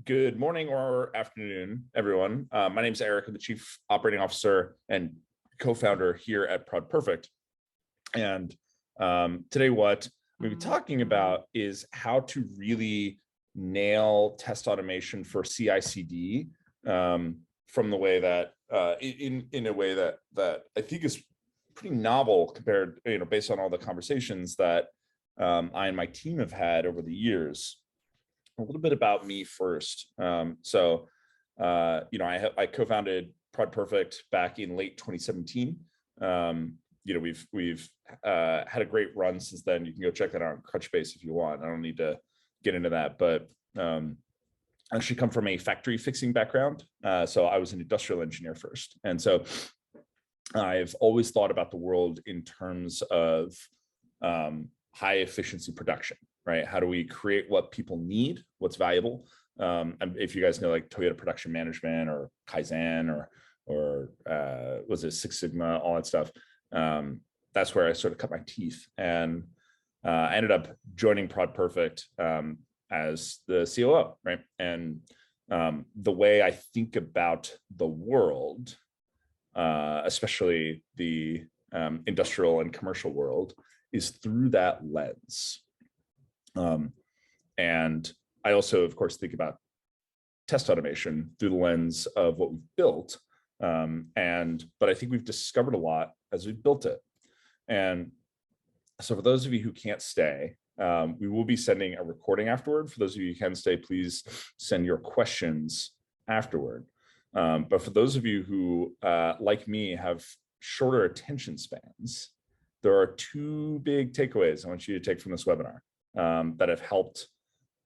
Good morning or afternoon, everyone. My name is Erik. I'm the Chief Operating Officer and co-founder here at ProdPerfect. And today what we'll be talking about is how to really nail test automation for CI/CD from the way that in a way that I think is pretty novel compared, based on all the conversations that I and my team have had over the years. A little bit about me first. I co-founded ProdPerfect back in late 2017. We've had a great run since then. You can go check that out on Crunchbase if you want. I don't need to get into that, but I actually come from a factory fixing background. So I was an industrial engineer first. And so I've always thought about the world in terms of high efficiency production. Right? How do we create what people need, what's valuable? If you guys know like Toyota production management or Kaizen or was it Six Sigma, all that stuff. That's where I sort of cut my teeth. And I ended up joining ProdPerfect as the COO, right? And the way I think about the world, especially the industrial and commercial world, is through that lens. And I also, of course, think about test automation through the lens of what we've built. But I think we've discovered a lot as we've built it. And so for those of you who can't stay, we will be sending a recording afterward. For those of you who can stay, please send your questions afterward. But for those of you who, like me, have shorter attention spans, there are two big takeaways I want you to take from this webinar. That have helped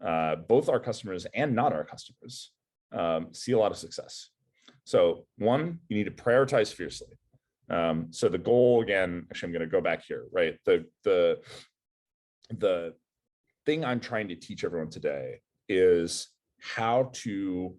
both our customers and not our customers see a lot of success. So one, you need to prioritize fiercely. So the goal, again, actually, I'm going to go back here, right? The thing I'm trying to teach everyone today is how to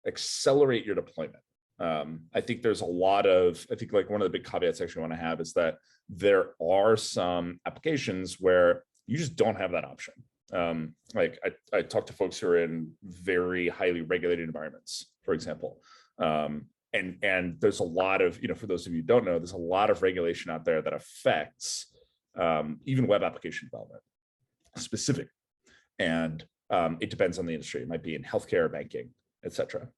accelerate your deployment. I think there's a lot of, like one of the big caveats I actually want to have is that there are some applications where you just don't have that option. I talk to folks who are in very highly regulated environments, for example. And there's a lot of, for those of you who don't know, there's a lot of regulation out there that affects even web application development specific. And it depends on the industry. It might be in healthcare, banking, et cetera.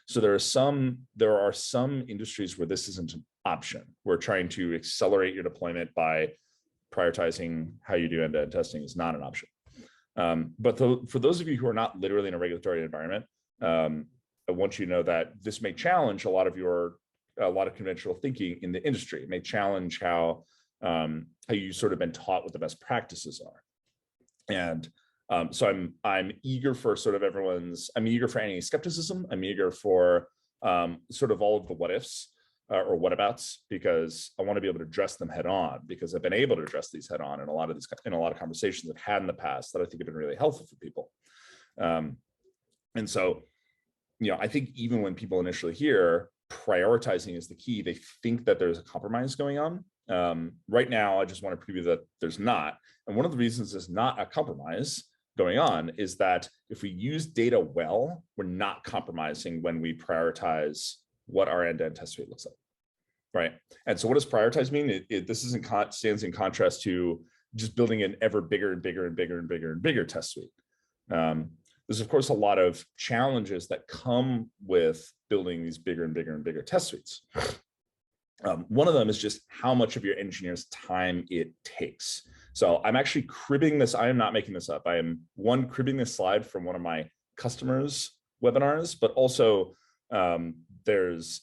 So there are some industries where this isn't an option. We're trying to accelerate your deployment by prioritizing how you do end-to-end testing is not an option. But for those of you who are not literally in a regulatory environment, I want you to know that this may challenge a lot of conventional thinking in the industry. It may challenge how you sort of been taught what the best practices are. And so I'm eager for I'm eager for any skepticism. I'm eager for sort of all of the what ifs. Or whatabouts, because I want to be able to address them head on, because I've been able to address these head on in a lot of conversations I've had in the past that I think have been really helpful for people. And so, I think even when people initially hear prioritizing is the key, they think that there's a compromise going on. Right now, I just want to preview that there's not. And one of the reasons there's not a compromise going on is that if we use data well, we're not compromising when we prioritize what our end-to-end test suite looks like, right? And so what does prioritize mean? This stands in contrast to just building an ever bigger and bigger and bigger and bigger and bigger test suite. There's, of course, a lot of challenges that come with building these bigger and bigger and bigger test suites. One of them is just how much of your engineer's time it takes. So I'm actually cribbing this. I am not making this up. I am cribbing this slide from one of my customers' webinars, but also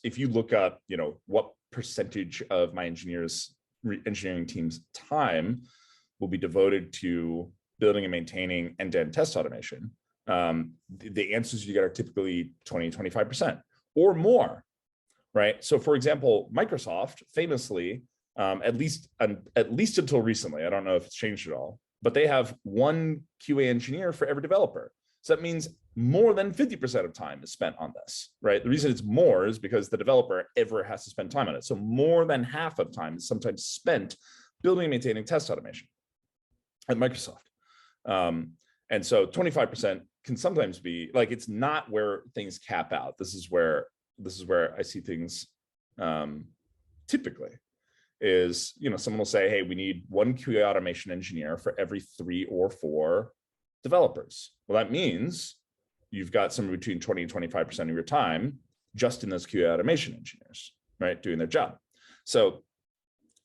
if you look up, what percentage of my engineering team's time will be devoted to building and maintaining end-to-end test automation, the answers you get are typically 20, 25% or more, right? So for example, Microsoft famously, at least until recently, I don't know if it's changed at all, but they have one QA engineer for every developer. So that means more than 50% of time is spent on this, right? The reason it's more is because the developer ever has to spend time on it. So more than half of time is sometimes spent building and maintaining test automation at Microsoft. And so 25% can sometimes be like, it's not where things cap out. This is where I see things typically is, someone will say, hey, we need one QA automation engineer for every 3 or 4 developers. Well, that means you've got somewhere between 20 and 25% of your time just in those QA automation engineers, right, doing their job. So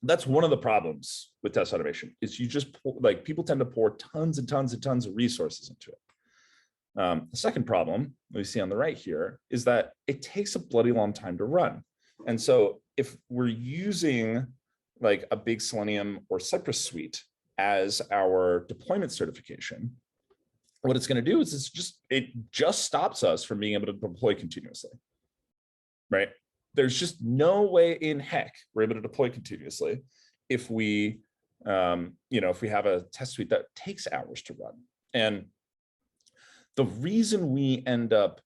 that's one of the problems with test automation is you just people tend to pour tons and tons and tons of resources into it. The second problem we see on the right here is that it takes a bloody long time to run. And so if we're using like a big Selenium or Cypress suite as our deployment certification, what it's going to do is it just stops us from being able to deploy continuously, right? There's just no way in heck we're able to deploy continuously if we, if we have a test suite that takes hours to run. And the reason we end up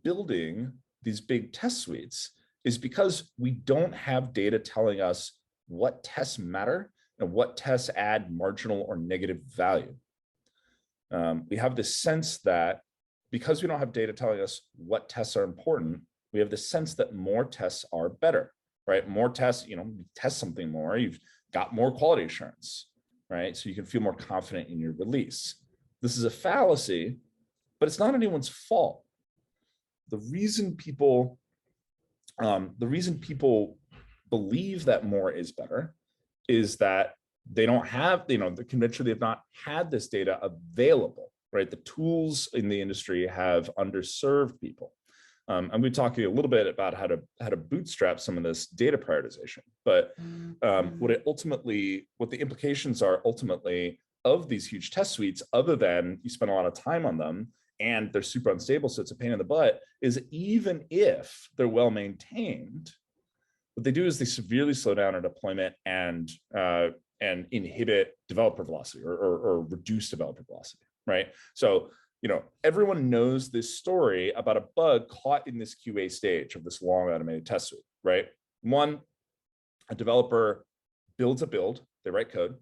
building these big test suites is because we don't have data telling us what tests matter and what tests add marginal or negative value. We have this sense that because we don't have data telling us what tests are important, we have the sense that more tests are better, right? More tests, you test something more, you've got more quality assurance, right? So you can feel more confident in your release. This is a fallacy, but it's not anyone's fault. The reason people believe that more is better is that they don't have, conventionally they've not had this data available, right? The tools in the industry have underserved people. I'm going to be talking a little bit about how to bootstrap some of this data prioritization, but what the implications are ultimately of these huge test suites, other than you spend a lot of time on them and they're super unstable, so it's a pain in the butt, is even if they're well maintained, what they do is they severely slow down our deployment and inhibit developer velocity or reduce developer velocity, right? So, everyone knows this story about a bug caught in this QA stage of this long automated test suite, right? One, a developer builds a build, they write code,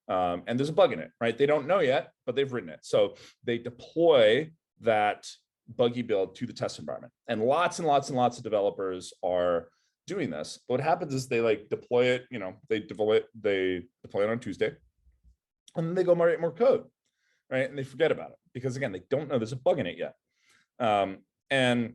and there's a bug in it, right? They don't know yet, but they've written it. So they deploy that buggy build to the test environment. And lots and lots and lots of developers are doing this. But what happens is they deploy it, they deploy it on Tuesday, and then they go write more code, right? And they forget about it because, again, they don't know there's a bug in it yet. And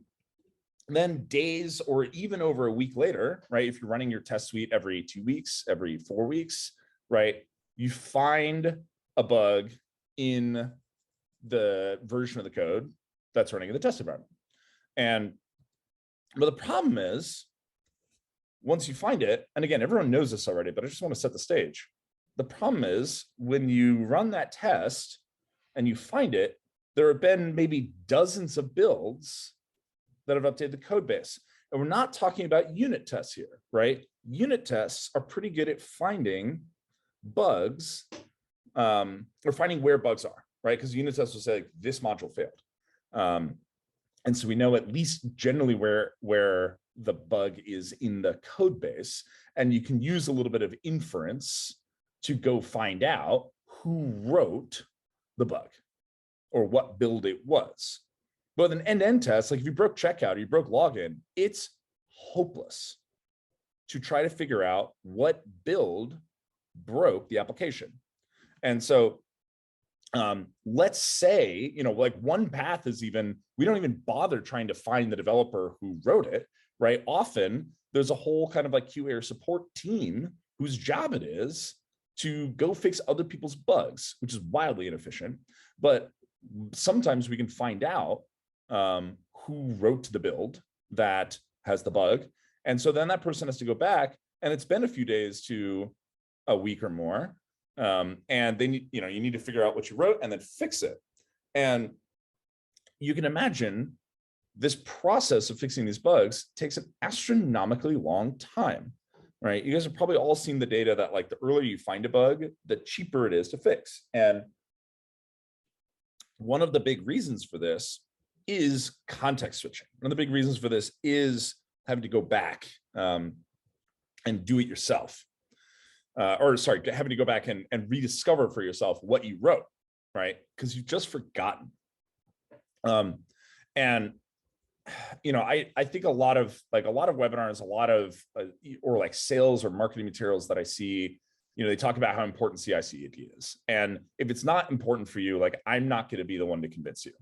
then days or even over a week later, right, if you're running your test suite every 2 weeks, every 4 weeks, right, you find a bug in the version of the code that's running in the test environment. But the problem is, once you find it, and again, everyone knows this already, but I just want to set the stage. The problem is when you run that test and you find it, there have been maybe dozens of builds that have updated the code base. And we're not talking about unit tests here, right? Unit tests are pretty good at finding bugs or finding where bugs are, right? Because unit tests will say this module failed. And so we know at least generally where the bug is in the code base, and you can use a little bit of inference to go find out who wrote the bug or what build it was. But with an end-to-end test, like if you broke checkout or you broke login, it's hopeless to try to figure out what build broke the application. And so let's say, like one path is we don't even bother trying to find the developer who wrote it, right? Often there's a whole kind of like QA or support team whose job it is to go fix other people's bugs, which is wildly inefficient. But sometimes we can find out who wrote the build that has the bug. And so then that person has to go back, and it's been a few days to a week or more. And then, you need to figure out what you wrote and then fix it. And you can imagine this process of fixing these bugs takes an astronomically long time, right? You guys have probably all seen the data that like the earlier you find a bug, the cheaper it is to fix. And one of the big reasons for this is context switching. One of the big reasons for this is having to go back and do it yourself. Having to go back and rediscover for yourself what you wrote, right? Because you've just forgotten. And I think a lot of webinars, or like sales or marketing materials that I see, they talk about how important CI/CD is. And if it's not important for you, like, I'm not going to be the one to convince you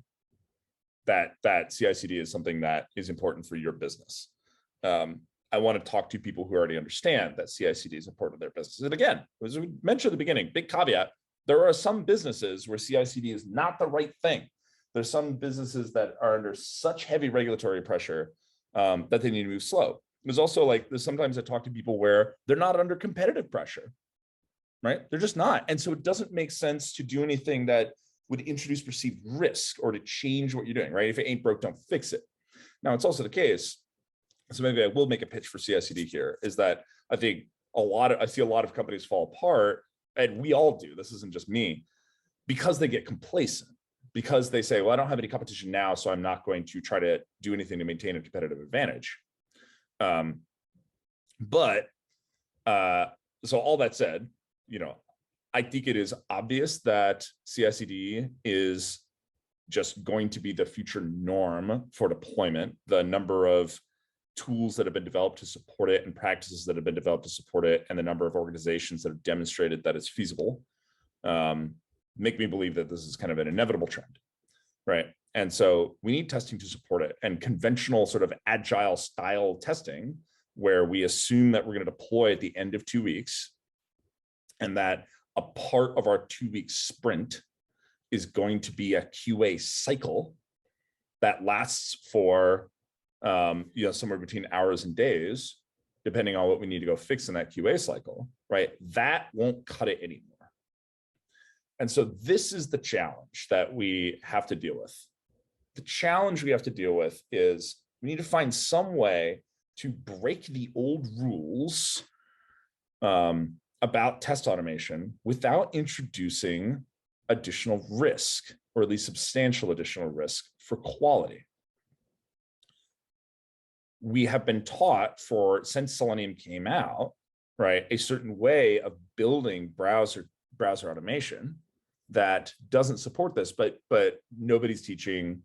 that CI/CD is something that is important for your business. I want to talk to people who already understand that CI/CD is important to their business. And again, as we mentioned at the beginning, big caveat, there are some businesses where CI/CD is not the right thing. There's some businesses that are under such heavy regulatory pressure that they need to move slow. There's sometimes I talk to people where they're not under competitive pressure, right? They're just not. And so it doesn't make sense to do anything that would introduce perceived risk or to change what you're doing, right? If it ain't broke, don't fix it. Now, it's also the case, so maybe I will make a pitch for CI/CD here, is that I see a lot of companies fall apart, and we all do, this isn't just me, because they get complacent, because they say, well, I don't have any competition now, so I'm not going to try to do anything to maintain a competitive advantage. So all that said, I think it is obvious that CI/CD is just going to be the future norm for deployment. The number of tools that have been developed to support it and practices that have been developed to support it, and the number of organizations that have demonstrated that it's feasible, make me believe that this is kind of an inevitable trend, right? And so we need testing to support it, and conventional sort of agile style testing, where we assume that we're going to deploy at the end of 2 weeks, and that a part of our 2-week sprint is going to be a QA cycle that lasts for somewhere between hours and days, depending on what we need to go fix in that QA cycle, right? That won't cut it anymore. And so this is the challenge that we have to deal with. The challenge we have to deal with is we need to find some way to break the old rules about test automation without introducing additional risk, or at least substantial additional risk for quality. We have been taught since Selenium came out, right, a certain way of building browser automation that doesn't support this, but nobody's teaching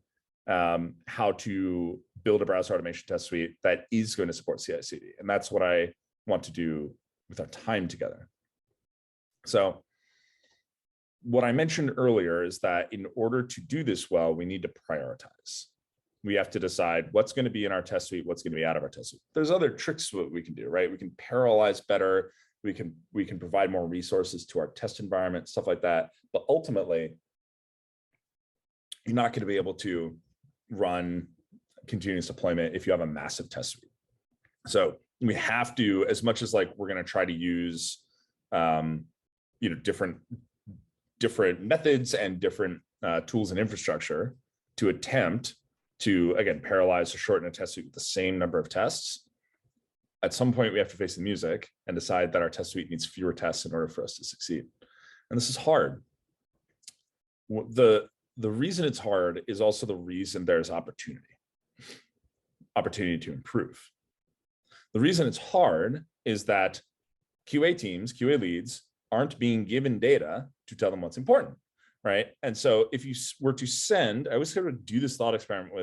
how to build a browser automation test suite that is going to support CI/CD. And that's what I want to do with our time together. So what I mentioned earlier is that in order to do this well, we need to prioritize. We have to decide what's going to be in our test suite, what's going to be out of our test suite. There's other tricks what we can do, right? We can parallelize better. We can provide more resources to our test environment, stuff like that. But ultimately, you're not going to be able to run continuous deployment if you have a massive test suite. So we have to, as much as like we're going to try to use different methods and different tools and infrastructure to attempt to, again, parallelize or shorten a test suite with the same number of tests. At some point, we have to face the music and decide that our test suite needs fewer tests in order for us to succeed. And this is hard. The reason it's hard is also the reason there's opportunity to improve. The reason it's hard is that QA teams, QA leads, aren't being given data to tell them what's important, right? And so if you were to send, I always sort of do this thought experiment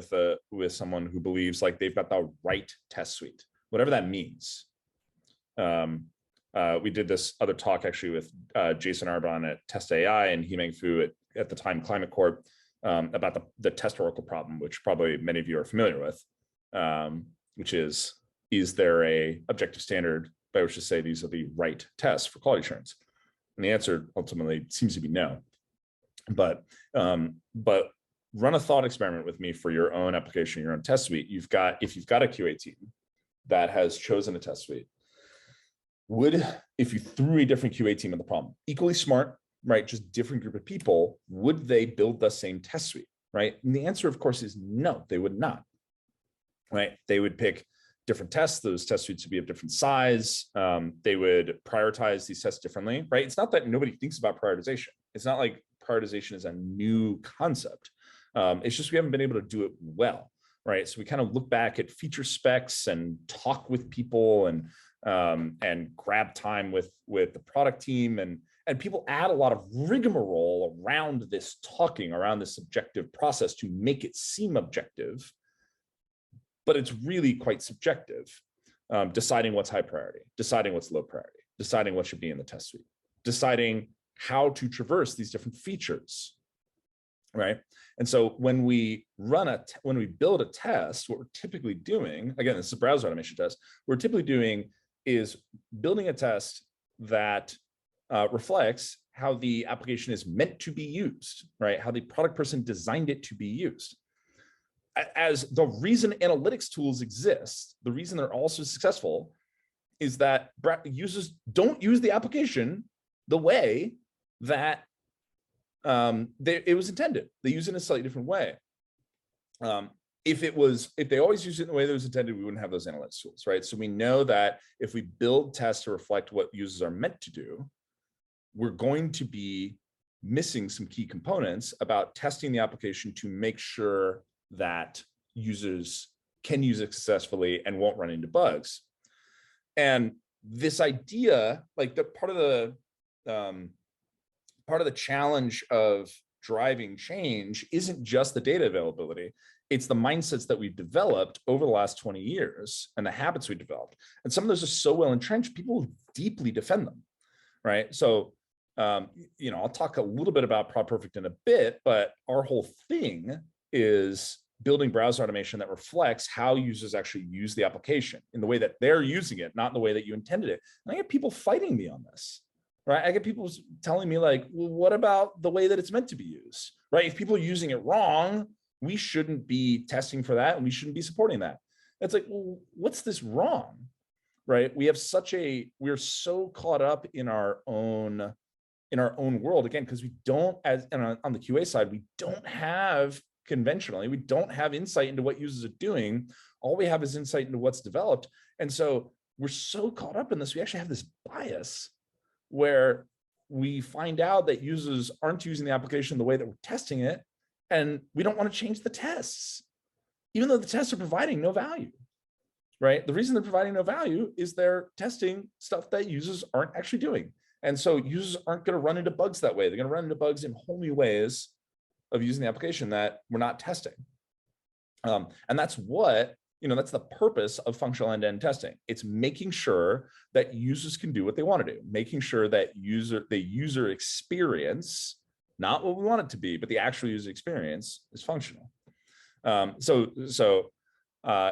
with someone who believes like they've got the right test suite, whatever that means. We did this other talk actually with Jason Arbon at Test AI and Himeng Fu at the time Climate Corp about the test oracle problem, which probably many of you are familiar with, which is there a objective standard by which to say these are the right tests for quality assurance? And the answer ultimately seems to be no. But run a thought experiment with me for your own application, your own test suite. If you've got a QA team that has chosen a test suite, if you threw a different QA team at the problem, equally smart, right, just different group of people, would they build the same test suite, right? And the answer, of course, is no, they would not, right? They would pick different tests. Those test suites would be of different size. They would prioritize these tests differently, right? It's not that nobody thinks about prioritization. It's not like prioritization is a new concept. It's just we haven't been able to do it well, right? So we kind of look back at feature specs and talk with people and grab time with the product team and And people add a lot of rigmarole around this talking, around this subjective process to make it seem objective, but it's really quite subjective. Deciding what's high priority, deciding what's low priority, deciding what should be in the test suite, deciding how to traverse these different features, right? And so when we build a test, what we're typically doing, again, this is a browser automation test, what we're typically doing is building a test that reflects how the application is meant to be used, right? How the product person designed it to be used. As the reason analytics tools exist, the reason they're also successful is that users don't use the application the way that it was intended. They use it in a slightly different way. If they always use it in the way that it was intended, we wouldn't have those analytics tools, right? So we know that if we build tests to reflect what users are meant to do, we're going to be missing some key components about testing the application to make sure that users can use it successfully and won't run into bugs. And this idea, like the part of the challenge of driving change isn't just the data availability, it's the mindsets that we've developed over the last 20 years and the habits we developed. And some of those are so well entrenched, people deeply defend them, right? So, I'll talk a little bit about ProdPerfect in a bit, but our whole thing is building browser automation that reflects how users actually use the application in the way that they're using it, not in the way that you intended it. And I get people fighting me on this, right? I get people telling me like, well, what about the way that it's meant to be used, right? If people are using it wrong, we shouldn't be testing for that and we shouldn't be supporting that. It's like, well, what's this wrong, right? We're so caught up in our own world, again, because we don't, on the QA side, we don't have insight into what users are doing. All we have is insight into what's developed. And so we're so caught up in this, we actually have this bias where we find out that users aren't using the application the way that we're testing it, and we don't want to change the tests, even though the tests are providing no value, right? The reason they're providing no value is they're testing stuff that users aren't actually doing. And so users aren't going to run into bugs that way. They're going to run into bugs in whole new ways of using the application that we're not testing. And that's that's the purpose of functional end-to-end testing. It's making sure that users can do what they want to do, making sure that the user experience, not what we want it to be, but the actual user experience is functional.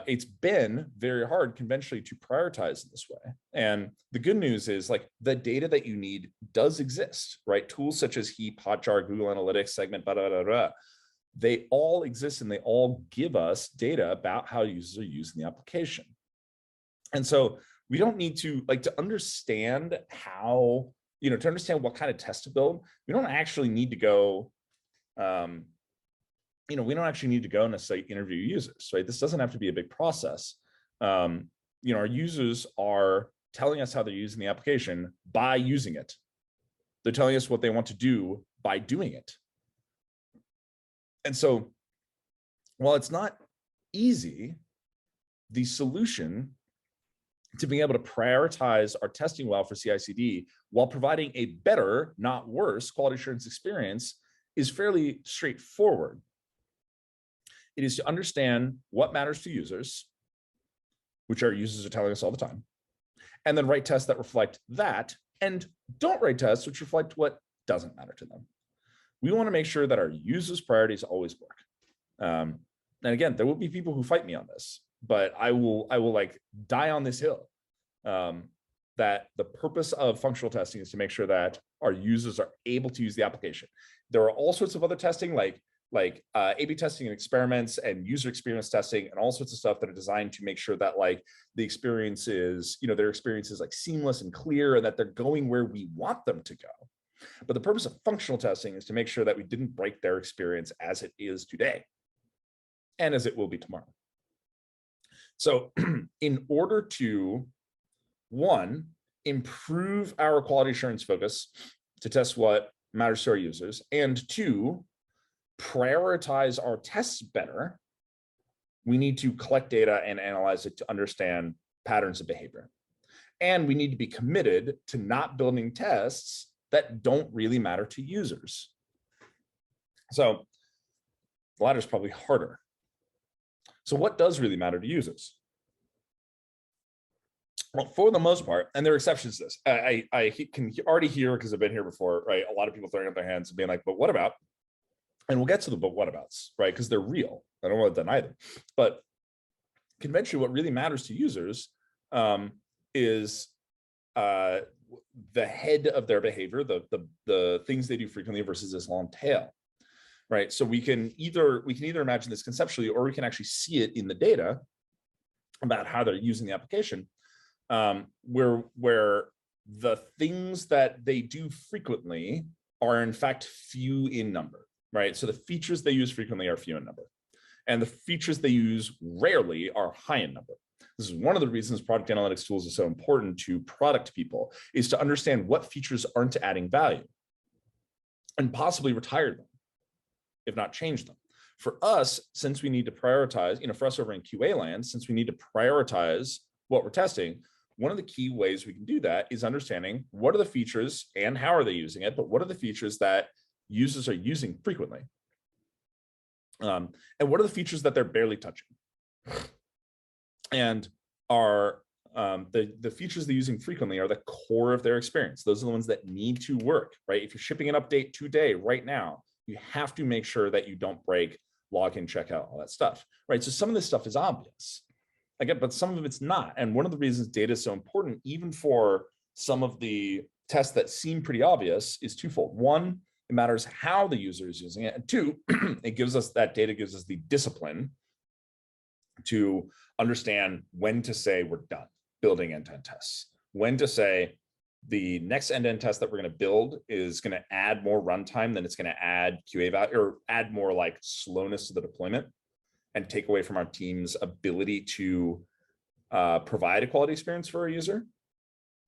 It's been very hard conventionally to prioritize in this way. And the good news is like the data that you need does exist, right? Tools such as Heap, Hotjar, Google Analytics, Segment, they all exist and they all give us data about how users are using the application. And so we don't need to understand how, to understand what kind of test to build, we don't actually need to go, we don't actually need to go necessarily interview users, right? This doesn't have to be a big process. Our users are telling us how they're using the application by using it. They're telling us what they want to do by doing it. And so while it's not easy, the solution to being able to prioritize our testing well for CI/CD while providing a better, not worse, quality assurance experience is fairly straightforward. It is to understand what matters to users, which our users are telling us all the time, and then write tests that reflect that, and don't write tests which reflect what doesn't matter to them. We want to make sure that our users' priorities always work. And again, there will be people who fight me on this, but I will like die on this hill. That the purpose of functional testing is to make sure that our users are able to use the application. There are all sorts of other testing like A/B testing and experiments and user experience testing and all sorts of stuff that are designed to make sure that like the experience is, their experience is like seamless and clear and that they're going where we want them to go. But the purpose of functional testing is to make sure that we didn't break their experience as it is today and as it will be tomorrow. So in order to, one, improve our quality assurance focus to test what matters to our users, and two, prioritize our tests better, we need to collect data and analyze it to understand patterns of behavior. And we need to be committed to not building tests that don't really matter to users. So the latter is probably harder. So what does really matter to users? Well, for the most part, and there are exceptions to this, I can already hear, because I've been here before, right? A lot of people throwing up their hands and being like, but what about? And we'll get to the but what abouts, right? Because they're real. I don't want to deny them. But conventionally, what really matters to users is the head of their behavior, the things they do frequently versus this long tail, right? So we can either imagine this conceptually, or we can actually see it in the data about how they're using the application, where the things that they do frequently are in fact few in number, right? So the features they use frequently are few in number, and the features they use rarely are high in number. This is one of the reasons product analytics tools are so important to product people, is to understand what features aren't adding value and possibly retire them, if not change them. For us, since we need to prioritize, for us over in QA land, since we need to prioritize what we're testing, one of the key ways we can do that is understanding what are the features and how are they using it, but what are the features that users are using frequently? And what are the features that they're barely touching? And are the features they're using frequently are the core of their experience. Those are the ones that need to work, right? If you're shipping an update today, right now, you have to make sure that you don't break login, checkout, all that stuff, right? So some of this stuff is obvious, again, but some of it's not. And one of the reasons data is so important, even for some of the tests that seem pretty obvious, is twofold. One, it matters how the user is using it. And two, that data gives us the discipline to understand when to say we're done building end-to-end tests, when to say the next end-to-end test that we're going to build is going to add more runtime than it's going to add QA value, or add more like slowness to the deployment and take away from our team's ability to provide a quality experience for a user.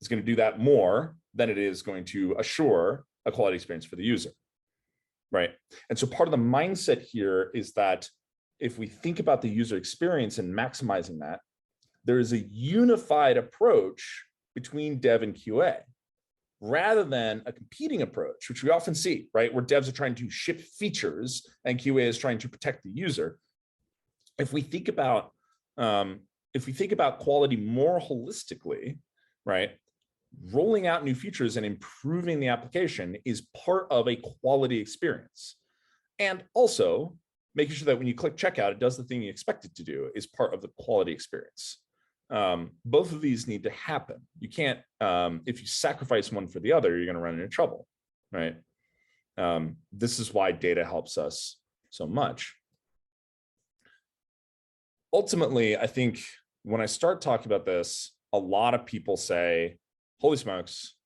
It's going to do that more than it is going to assure a quality experience for the user, right? And so part of the mindset here is that if we think about the user experience and maximizing that, there is a unified approach between dev and QA, rather than a competing approach, which we often see, right? Where devs are trying to ship features and QA is trying to protect the user. If we think about quality more holistically, right? Rolling out new features and improving the application is part of a quality experience. And also making sure that when you click checkout, it does the thing you expect it to do is part of the quality experience. Both of these need to happen. You can't, if you sacrifice one for the other, you're going to run into trouble, right? This is why data helps us so much. Ultimately, I think when I start talking about this, a lot of people say, holy smokes,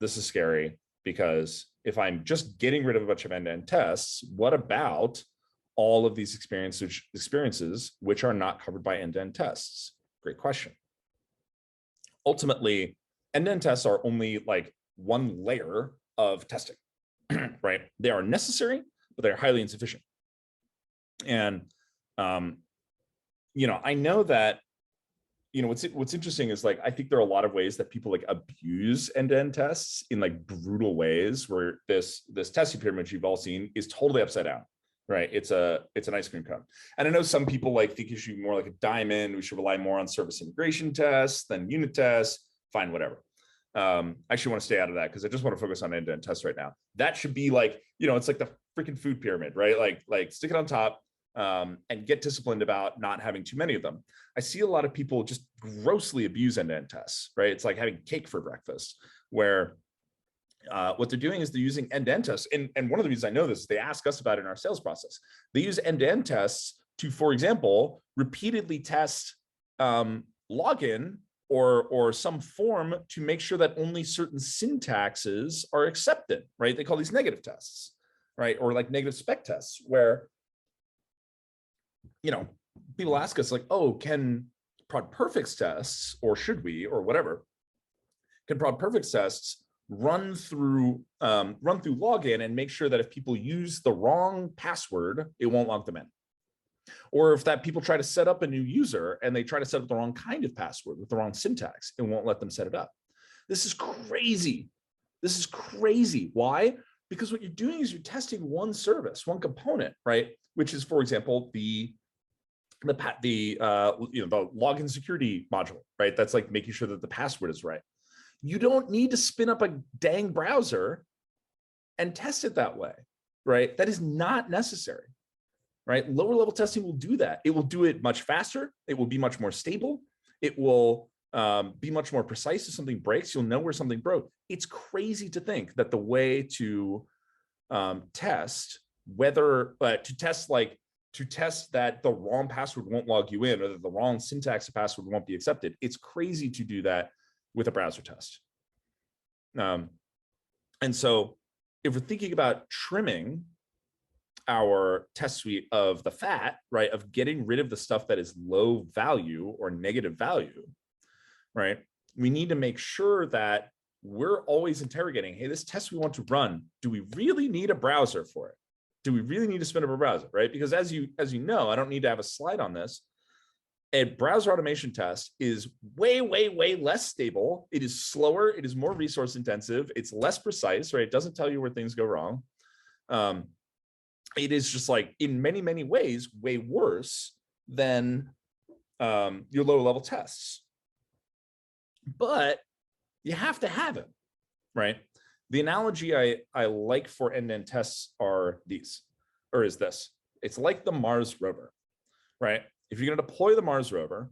this is scary, because if I'm just getting rid of a bunch of end-to-end tests, what about all of these experiences which are not covered by end-to-end tests? Great question. Ultimately, end-to-end tests are only like one layer of testing, right? They are necessary, but they're highly insufficient. And, I know that, what's interesting is, like, I think there are a lot of ways that people like abuse end-to-end tests in like brutal ways, where this testing pyramid you've all seen is totally upside down. Right, it's an ice cream cone. And I know some people think it should be more like a diamond. We should rely more on service integration tests than unit tests. Fine, whatever. I actually want to stay out of that, because I just want to focus on end-to-end tests right now. That should be like, it's like the freaking food pyramid, right? Like stick it on top and get disciplined about not having too many of them. I see a lot of people just grossly abuse end-to-end tests, right? It's like having cake for breakfast, where what they're doing is they're using end-to-end tests. And one of the reasons I know this is they ask us about it in our sales process. They use end-to-end tests to, for example, repeatedly test login or some form to make sure that only certain syntaxes are accepted, right? They call these negative tests, right? Or like negative spec tests, where, people ask us like, oh, can ProdPerfect tests, or should we, or whatever, can ProdPerfect tests run through login and make sure that if people use the wrong password, it won't log them in? Or if that people try to set up a new user and they try to set up the wrong kind of password with the wrong syntax, it won't let them set it up. This is crazy. This is crazy. Why? Because what you're doing is you're testing one service, one component, right? Which is, for example, the login security module, right? That's like making sure that the password is right. You don't need to spin up a dang browser and test it that way, right? That is not necessary, right? Lower level testing will do that. It will do it much faster. It will be much more stable. It will be much more precise. If something breaks, you'll know where something broke. It's crazy to think that the way to test whether, to test that the wrong password won't log you in, or that the wrong syntax of password won't be accepted. It's crazy to do that with a browser test. And so if we're thinking about trimming our test suite of the fat, right, of getting rid of the stuff that is low value or negative value, right, we need to make sure that we're always interrogating, hey, this test we want to run, do we really need a browser for it? Do we really need to spin up a browser, right? Because as you know, I don't need to have a slide on this. A browser automation test is way, way, way less stable. It is slower. It is more resource intensive. It's less precise, right? It doesn't tell you where things go wrong. It is just like, in many, many ways, way worse than your lower level tests. But you have to have it, right? The analogy I like for end-to-end tests is this. It's like the Mars rover, right? If you're going to deploy the Mars rover,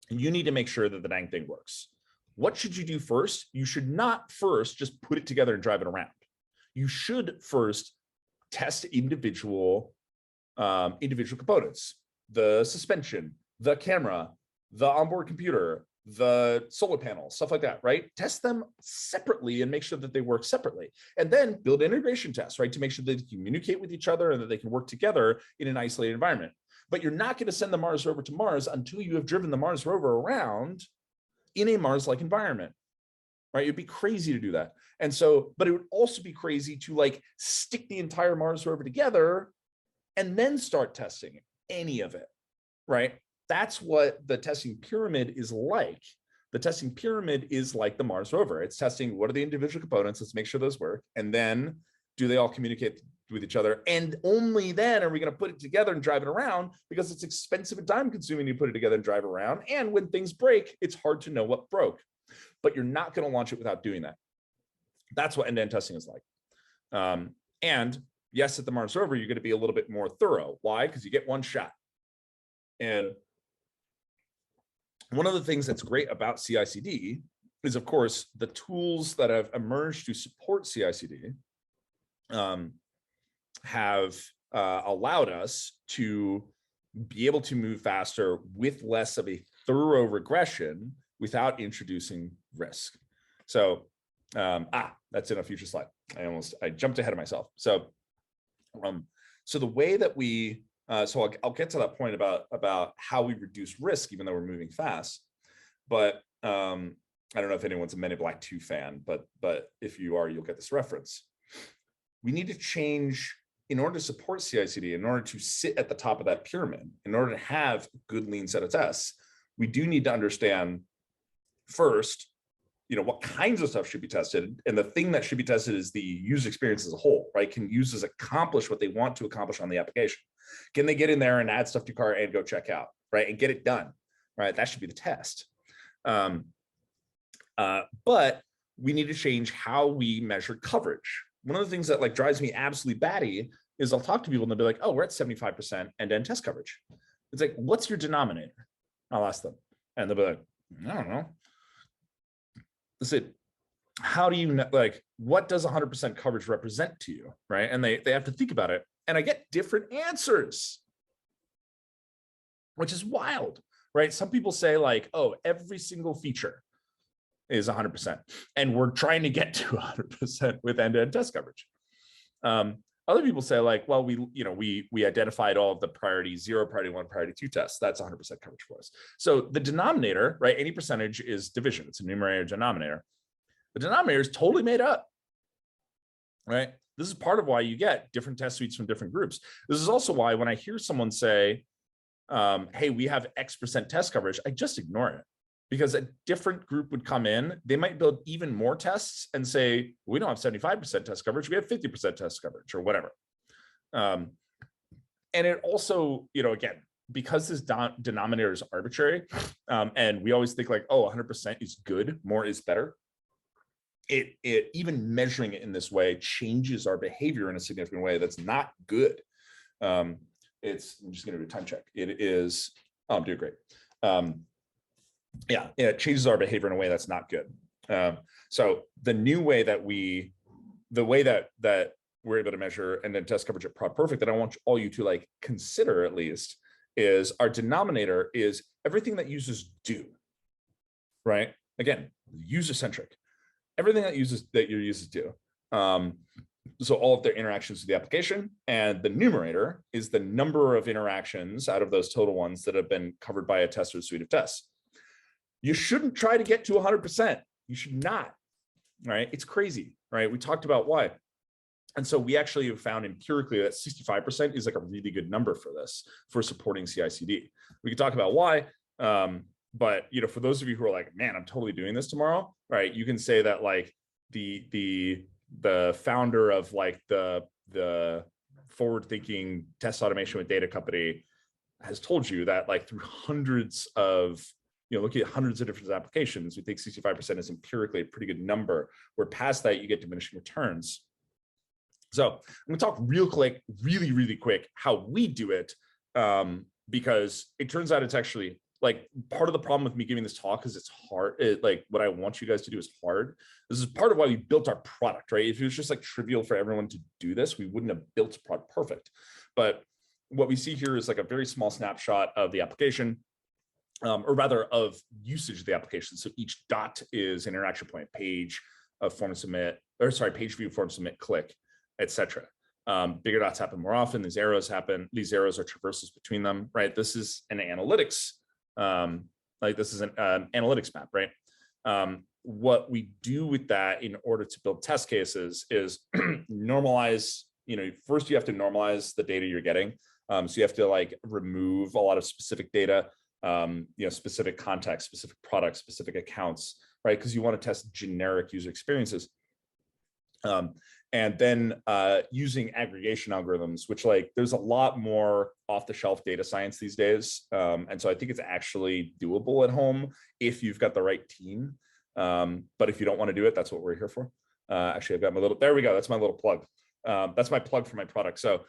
you need to make sure that the dang thing works. What should you do first? You should not first just put it together and drive it around. You should first test individual components, the suspension, the camera, the onboard computer, the solar panel, stuff like that, right? Test them separately and make sure that they work separately. And then build integration tests, right? To make sure that they communicate with each other and that they can work together in an isolated environment. But you're not going to send the Mars rover to Mars until you have driven the Mars rover around in a Mars-like environment, right? It'd be crazy to do that. And so, but it would also be crazy to like stick the entire Mars rover together and then start testing any of it, right? That's what the testing pyramid is like. The testing pyramid is like the Mars rover. It's testing what are the individual components, let's make sure those work, and then do they all communicate with each other? And only then are we going to put it together and drive it around, because it's expensive and time consuming to put it together and drive it around. And when things break, it's hard to know what broke. But you're not going to launch it without doing that. That's what end-to-end testing is like. And yes, at the Mars rover, you're going to be a little bit more thorough. Why? Because you get one shot. And one of the things that's great about CI/CD is, of course, the tools that have emerged to support CI/CD have allowed us to be able to move faster with less of a thorough regression without introducing risk. So, that's in a future slide. I jumped ahead of myself. So, so the way that we so I'll get to that point about how we reduce risk, even though we're moving fast. But I don't know if anyone's a Men in Black 2 fan, but if you are, you'll get this reference. We need to change, in order to support CI/CD, in order to sit at the top of that pyramid, in order to have a good lean set of tests, we do need to understand first, what kinds of stuff should be tested. And the thing that should be tested is the user experience as a whole, right? Can users accomplish what they want to accomplish on the application? Can they get in there and add stuff to cart and go check out, right? And get it done, right? That should be the test. But we need to change how we measure coverage. One of the things that like drives me absolutely batty is I'll talk to people and they'll be like, oh, we're at 75% end-to-end test coverage. It's like, what's your denominator? I'll ask them. And they'll be like, I don't know. Listen, how do you know, like, what does 100% coverage represent to you, right? And they have to think about it. And I get different answers, which is wild, right? Some people say like, oh, every single feature is 100%. And we're trying to get to 100% with end-to-end test coverage. Other people say like, well, we identified all of the priority 0, priority 1, priority 2 tests. That's 100% coverage for us. So the denominator, right? Any percentage is division. It's a numerator denominator. The denominator is totally made up, right? This is part of why you get different test suites from different groups. This is also why when I hear someone say, hey, we have X% test coverage, I just ignore it. because a different group would come in, they might build even more tests and say, we don't have 75% test coverage, we have 50% test coverage or whatever. And it also, again, because this denominator is arbitrary, and we always think like, oh, 100% is good, more is better. It even measuring it in this way changes our behavior in a significant way that's not good. I'm just going to do a time check. It is, I'm doing great. Yeah, it changes our behavior in a way that's not good. So the new way that that we're able to measure and then test coverage at ProdPerfect that I want all you to like consider at least is our denominator is everything that users do, right? Again, user-centric, everything that your users do. So all of their interactions with the application, and the numerator is the number of interactions out of those total ones that have been covered by a test or suite of tests. You shouldn't try to get to 100%. You should not, right? It's crazy, right? We talked about why. And so we actually have found empirically that 65% is like a really good number for this, for supporting CI/CD. We could talk about why, but for those of you who are like, man, I'm totally doing this tomorrow, right? You can say that like the founder of like the forward-thinking test automation with data company has told you that like through hundreds of looking at hundreds of different applications, we think 65% is empirically a pretty good number. Where past that, you get diminishing returns. So I'm going to talk really quick how we do it, because it turns out it's actually like part of the problem with me giving this talk is it's hard. Like what I want you guys to do is hard. This is part of why we built our product, right? If it was just like trivial for everyone to do this, we wouldn't have built ProdPerfect. But what we see here is like a very small snapshot of the application. Or rather of usage of the application. So each dot is an interaction point, page of form submit, or sorry, page view, form submit, click, etc. Bigger dots happen more often. These arrows happen. These arrows are traversals between them, right? This is an analytics, this is an analytics map, right? What we do with that in order to build test cases is normalize. First you have to normalize the data you're getting. So you have to like remove a lot of specific data. Specific context, specific products, specific accounts, right? Because you want to test generic user experiences. And then using aggregation algorithms, which like there's a lot more off-the-shelf data science these days. And so I think it's actually doable at home if you've got the right team. But if you don't want to do it, that's what we're here for. Actually, I've got my little, there we go. That's my little plug. That's my plug for my product. So,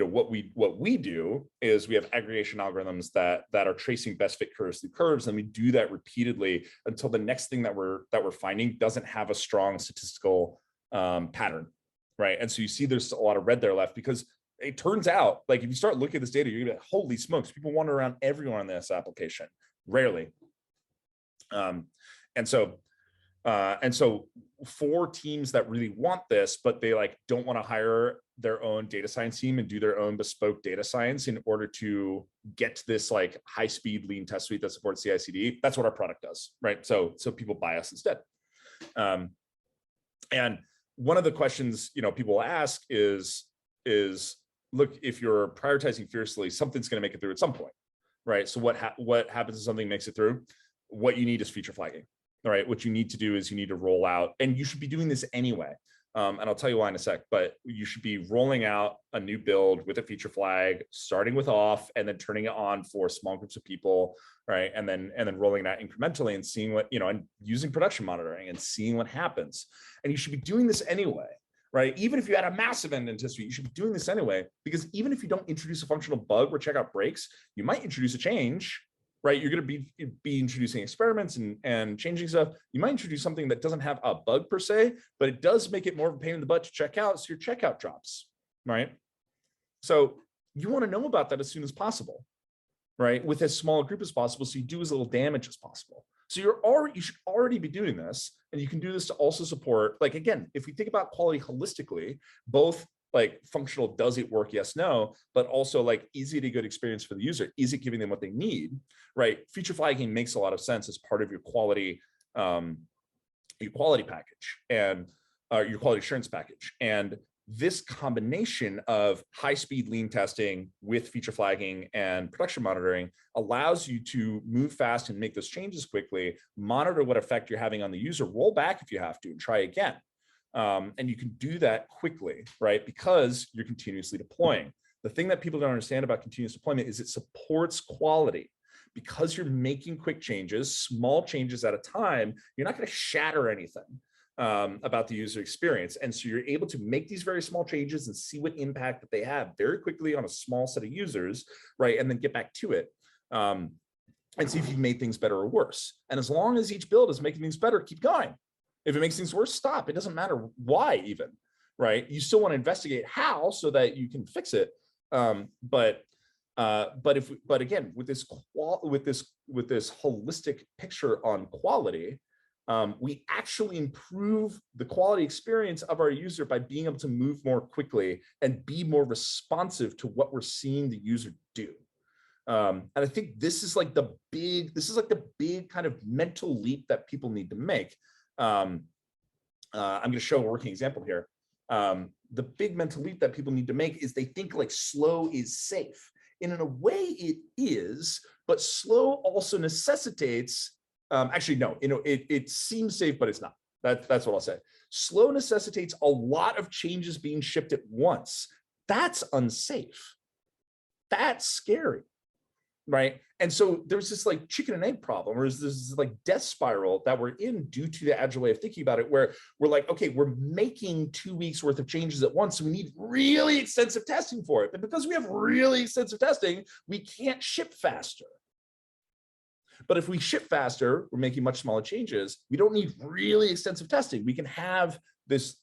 what we do is we have aggregation algorithms that are tracing best fit curves through curves, and we do that repeatedly until the next thing that we're finding doesn't have a strong statistical pattern, right? And so you see there's a lot of red there left because it turns out like if you start looking at this data, you're gonna be like, holy smokes, people wander around everywhere on this application, rarely. And so for teams that really want this, but they like don't want to hire their own data science team and do their own bespoke data science in order to get to this like high speed lean test suite that supports CI/CD, that's what our product does, right? So people buy us instead. And one of the questions people ask is look, if you're prioritizing fiercely, something's going to make it through at some point, right? So what happens if something makes it through? What you need is feature flagging. All right, what you need to do is you need to roll out, and you should be doing this anyway. And I'll tell you why in a sec, but you should be rolling out a new build with a feature flag, starting with off and then turning it on for small groups of people, right? And then rolling that incrementally and seeing what, and using production monitoring and seeing what happens. And you should be doing this anyway, right? Even if you had a massive end-to-end test suite, you should be doing this anyway, because even if you don't introduce a functional bug where checkout breaks, you might introduce a change, right? You're going to be introducing experiments and changing stuff. You might introduce something that doesn't have a bug per se, but it does make it more of a pain in the butt to check out, so your checkout drops, right? So you want to know about that as soon as possible, right? With as small a group as possible, so you do as little damage as possible. So you should already be doing this, and you can do this to also support, like, again, if we think about quality holistically, both like functional, does it work? Yes, no, but also like, is it a good experience for the user? Is it giving them what they need, right? Feature flagging makes a lot of sense as part of your quality package and your quality assurance package. And this combination of high-speed lean testing with feature flagging and production monitoring allows you to move fast and make those changes quickly, monitor what effect you're having on the user, roll back if you have to, and try again. And you can do that quickly, right? Because you're continuously deploying. The thing that people don't understand about continuous deployment is it supports quality. Because you're making quick changes, small changes at a time, you're not going to shatter anything about the user experience. And so you're able to make these very small changes and see what impact that they have very quickly on a small set of users, right? And then get back to it and see if you've made things better or worse. And as long as each build is making things better, keep going. If it makes things worse, stop. It doesn't matter why even, right? You still want to investigate how so that you can fix it. But again, with this holistic picture on quality, we actually improve the quality experience of our user by being able to move more quickly and be more responsive to what we're seeing the user do. And I think this is like the big kind of mental leap that people need to make. I'm going to show a working example here. The big mental leap that people need to make is they think like slow is safe. And in a way it is, but slow also necessitates, actually, no, it seems safe, but it's not. That's what I'll say. Slow necessitates a lot of changes being shipped at once. That's unsafe. That's scary, right? And so there's this like chicken and egg problem, or this like death spiral that we're in due to the agile way of thinking about it, where we're like, okay, we're making 2 weeks worth of changes at once, so we need really extensive testing for it. But because we have really extensive testing, we can't ship faster. But if we ship faster, we're making much smaller changes. We don't need really extensive testing. We can have this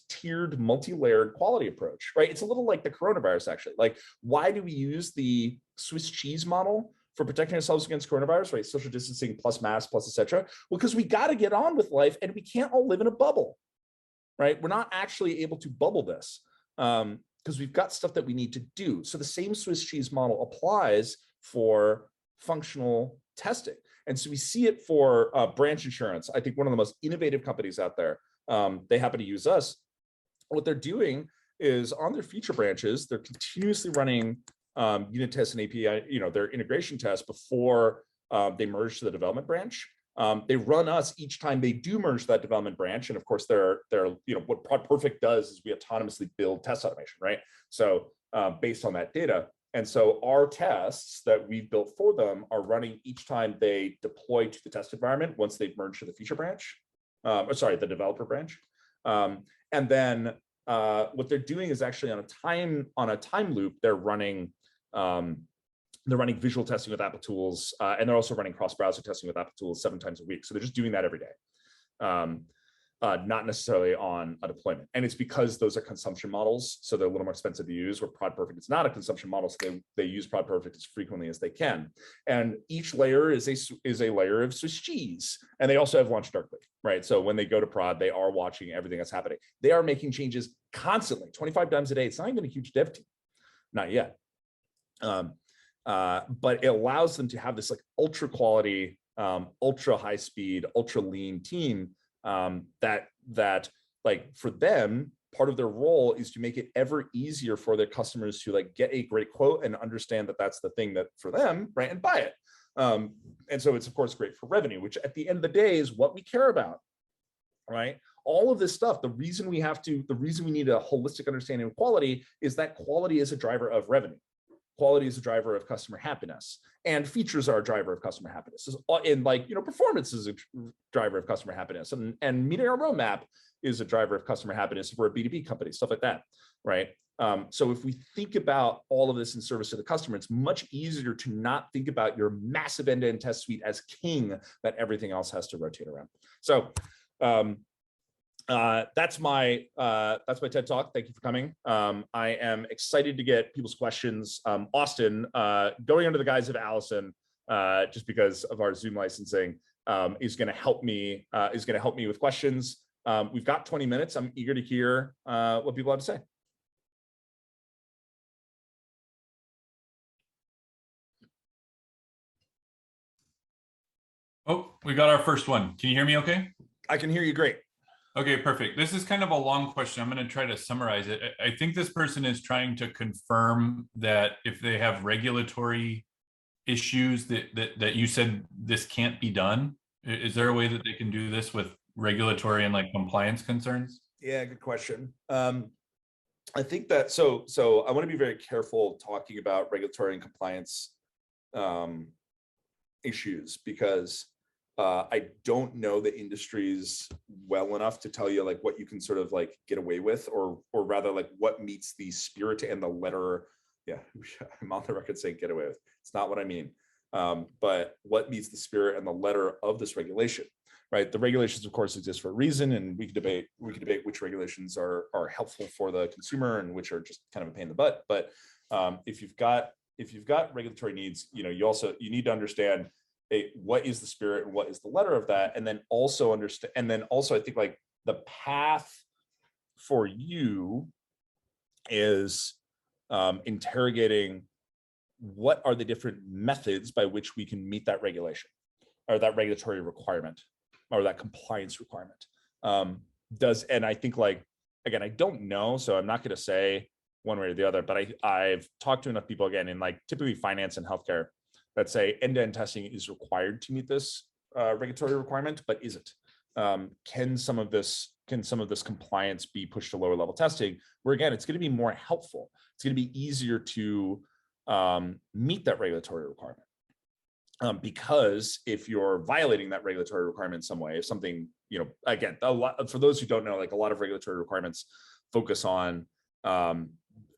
tiered, multi-layered quality approach, right? It's a little like the coronavirus, actually. Like, why do we use the Swiss cheese model for protecting ourselves against coronavirus, right? Social distancing plus mask plus et cetera. Well, because we got to get on with life and we can't all live in a bubble, right? We're not actually able to bubble this because we've got stuff that we need to do. So the same Swiss cheese model applies for functional testing. And so we see it for branch insurance. I think one of the most innovative companies out there. They happen to use us. What they're doing is on their feature branches, they're continuously running unit tests and API, their integration tests before they merge to the development branch. They run us each time they do merge that development branch. And of course, they're what ProdPerfect does is we autonomously build test automation, right? So based on that data. And so our tests that we've built for them are running each time they deploy to the test environment once they've merged to the feature branch, the developer branch. And then what they're doing is actually on a time loop, they're running visual testing with Apple tools, and they're also running cross-browser testing with Apple tools 7 times a week. So they're just doing that every day. Not necessarily on a deployment. And it's because those are consumption models, so they're a little more expensive to use, where ProdPerfect is not a consumption model, so they use ProdPerfect as frequently as they can. And each layer is a layer of Swiss cheese. And they also have launched darkly, right? So when they go to prod, they are watching everything that's happening. They are making changes constantly, 25 times a day. It's not even a huge dev team, not yet. But it allows them to have this like ultra quality, ultra high speed, ultra lean team that like for them, part of their role is to make it ever easier for their customers to like get a great quote and understand that that's the thing that for them, right, and buy it. And so it's of course great for revenue, which at the end of the day is what we care about, right? All of this stuff, the reason we need a holistic understanding of quality is that quality is a driver of revenue. Quality is a driver of customer happiness, and features are a driver of customer happiness. And like, performance is a driver of customer happiness, and meeting our roadmap is a driver of customer happiness for a B2B company, stuff like that, right? So if we think about all of this in service to the customer, it's much easier to not think about your massive end-to-end test suite as king that everything else has to rotate around. So that's my TED Talk. Thank you for coming. I am excited to get people's questions. Austin, going under the guise of Allison, just because of our Zoom licensing, is going to help me. With questions. We've got 20 minutes. I'm eager to hear what people have to say. Oh, we got our first one. Can you hear me okay? I can hear you great. Okay, perfect. This is kind of a long question. I'm going to try to summarize it. I think this person is trying to confirm that if they have regulatory issues that you said this can't be done. Is there a way that they can do this with regulatory and like compliance concerns? Yeah, good question. I think that so I want to be very careful talking about regulatory and compliance issues, because I don't know the industries well enough to tell you like what you can sort of like get away with, or rather like what meets the spirit and the letter. Yeah, I'm on the record saying get away with. It's not what I mean. But what meets the spirit and the letter of this regulation, right? The regulations, of course, exist for a reason, and we can debate which regulations are helpful for the consumer and which are just kind of a pain in the butt. But if you've got regulatory needs, you need to understand what is the spirit and what is the letter of that, and then also understand, and then also I think like the path for you is interrogating what are the different methods by which we can meet that regulation or that regulatory requirement or that compliance requirement. And I think like, again, I don't know, so I'm not going to say one way or the other, but I've talked to enough people, again, in like typically finance and healthcare, that say end-to-end testing is required to meet this regulatory requirement, but is it? Can some of this compliance be pushed to lower level testing, where again, it's going to be more helpful. It's going to be easier to meet that regulatory requirement. Because if you're violating that regulatory requirement in some way, if something, again, for those who don't know, like a lot of regulatory requirements focus on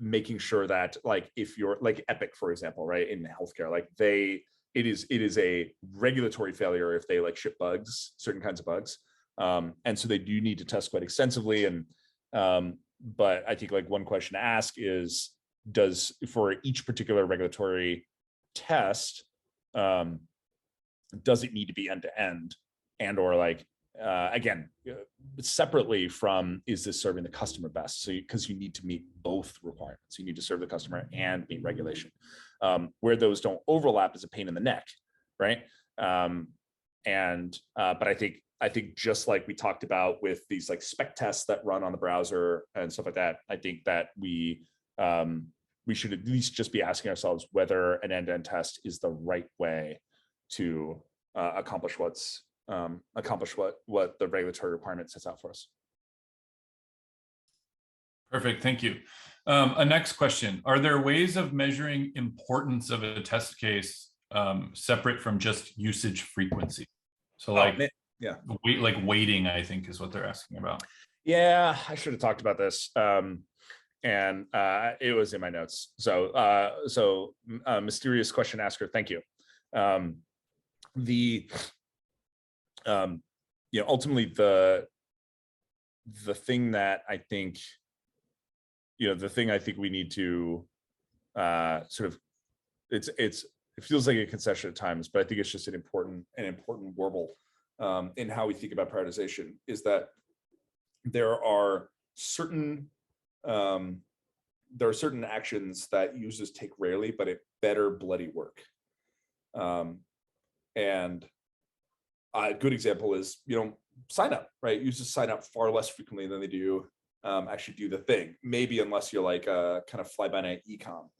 making sure that, like, if you're like Epic, for example, right, in healthcare, like it is a regulatory failure if they like ship bugs, certain kinds of bugs. And so they do need to test quite extensively. And but I think like one question to ask is, for each particular regulatory test, does it need to be end to end, and or like again, separately from, is this serving the customer best? So because you need to meet both requirements, you need to serve the customer and meet regulation. Where those don't overlap is a pain in the neck, right? But I think just like we talked about with these like spec tests that run on the browser and stuff like that, I think that we should at least just be asking ourselves whether an end-to-end test is the right way to accomplish what the regulatory requirement sets out for us. Perfect, thank you. A next question: are there ways of measuring importance of a test case separate from just usage frequency? So like, yeah, weighting, I think, is what they're asking about. Yeah, I should have talked about this. And it was in my notes. So mysterious question asker, thank you. Ultimately the thing that I think, we need to sort of, it feels like a concession at times, but I think it's just an important warble in how we think about prioritization, is that there are certain actions that users take rarely, but it better bloody work. And a good example is, sign up, right? Users sign up far less frequently than they do actually do the thing. Maybe unless you're like a kind of fly-by-night e-com,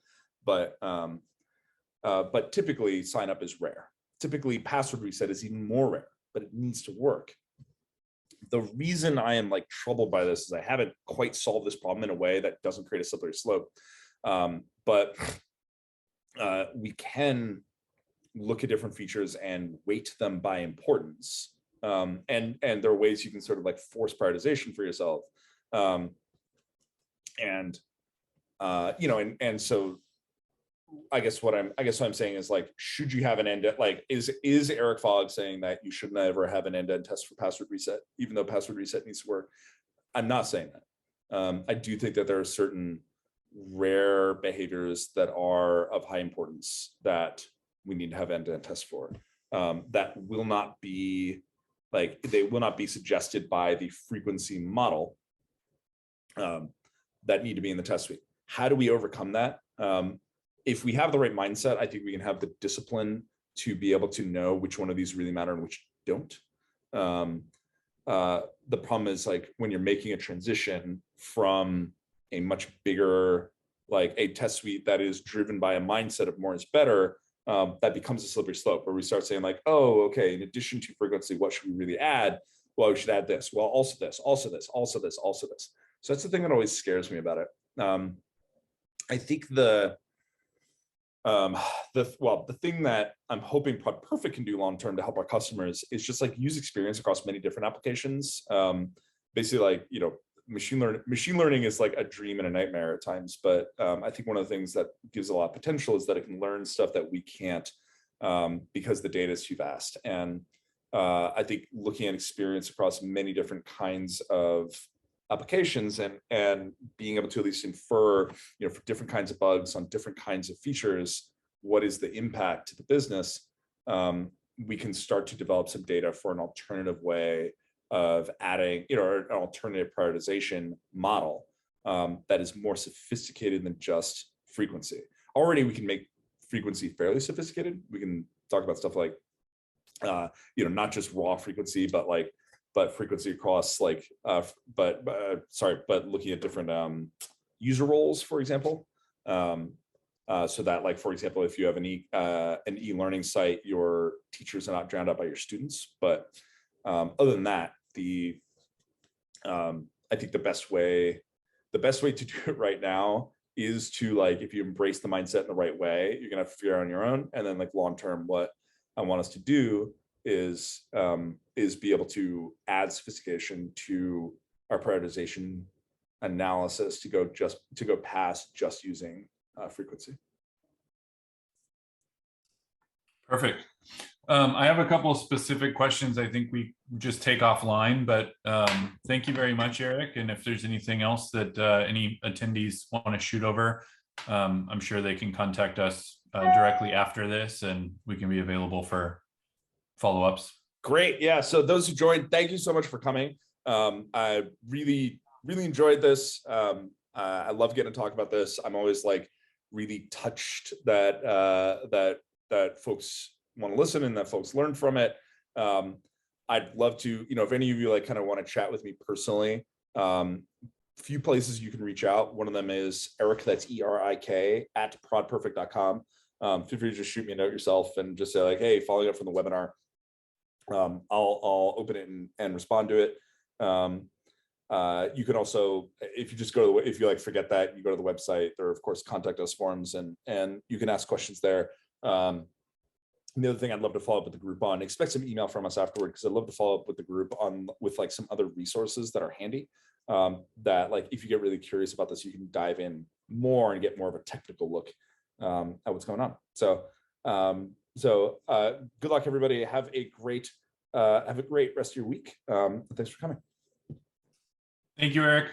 but typically sign up is rare. Typically password reset is even more rare, but it needs to work. The reason I am like troubled by this is I haven't quite solved this problem in a way that doesn't create a slippery slope. But we can look at different features and weight them by importance. And there are ways you can sort of like force prioritization for yourself. So I guess what I'm saying is, like, should you have an end, like, is Erik Fogg saying that you should never have an end-to-end test for password reset, even though password reset needs to work? I'm not saying that. I do think that there are certain rare behaviors that are of high importance that we need to have end-to-end tests for, that will not be like, they will not be suggested by the frequency model that need to be in the test suite. How do we overcome that? If we have the right mindset, I think we can have the discipline to be able to know which one of these really matter and which don't. the problem is like when you're making a transition from a much bigger, like a test suite that is driven by a mindset of more is better, that becomes a slippery slope where we start saying like, oh, okay, in addition to frequency, what should we really add? Well, we should add this. Well, also this, also this, also this, also this. So that's the thing that always scares me about it. I think the thing that I'm hoping ProdPerfect can do long term to help our customers is just like use experience across many different applications. Basically, like, you know, machine learning is like a dream and a nightmare at times, but I think one of the things that gives a lot of potential is that it can learn stuff that we can't, because the data is too vast. And I think looking at experience across many different kinds of applications and being able to at least infer, you know, for different kinds of bugs on different kinds of features, what is the impact to the business? We can start to develop some data for an alternative way of adding, you know, an alternative prioritization model that is more sophisticated than just frequency. Already, we can make frequency fairly sophisticated. We can talk about stuff like, you know, not just raw frequency, but frequency across like, but looking at different user roles, for example. So that, like, for example, if you have an e-learning site, your teachers are not drowned out by your students. But other than that, I think the best way to do it right now is to, like, if you embrace the mindset in the right way, you're gonna have to figure out on your own. And then, like, long term, what I want us to do is be able to add sophistication to our prioritization analysis to go past just using frequency. Perfect. I have a couple of specific questions I think we just take offline, but thank you very much, Erik. And if there's anything else that any attendees want to shoot over, I'm sure they can contact us directly after this, and we can be available for follow-ups. Great. Yeah. So those who joined, thank you so much for coming. I really enjoyed this. I love getting to talk about this. I'm always like really touched that that folks want to listen and that folks learn from it. I'd love to, you know, if any of you like kind of want to chat with me personally, few places you can reach out. One of them is Erik, that's ERIK at prodperfect.com. Feel free to just shoot me a note yourself and just say like, hey, following up from the webinar. I'll open it and respond to it. You can also, if you just go to if you like forget that, you go to the website. There are of course contact us forms, and you can ask questions there. The other thing I'd love to follow up with the group on, expect some email from us afterward, because I'd love to follow up with the group on with like some other resources that are handy, that like if you get really curious about this, you can dive in more and get more of a technical look at what's going on. So good luck, everybody. Have a great rest of your week. Thanks for coming. Thank you, Erik.